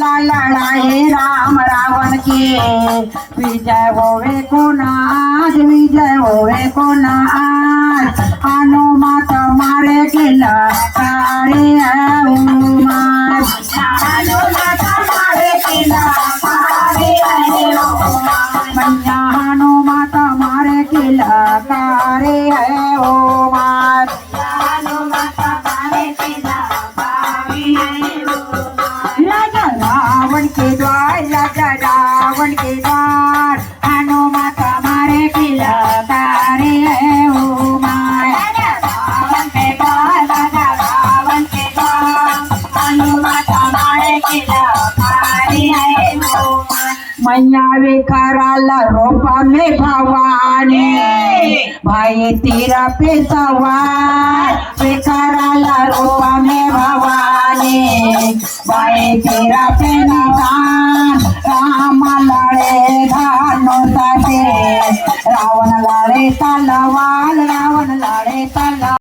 झाला लढाई राम रावण की विजय होवे कोणा आज विजय होवे कोणा आज हनुमत मारे केला काळे हनुमान हनुमत मारे केला काळे हनुमान मैया हनुमत मारे केला काळे हनुमान हनुमत मारे केला राजा रावण के द्वार राजा रावण के द्वार हनुमत मारे किला तारे हनुमान रावण के द्वार राजा रावण के द्वार हनुमत मारे किला तारे हनुमान मैया विकाराला रूपा में भवानी भाई तेरा पे सवार विकाराला रूपा में भवानी भाई तेरा पे निदान राम लड़े धनुष से रावण लड़े तलवार रावण लड़े तलवार।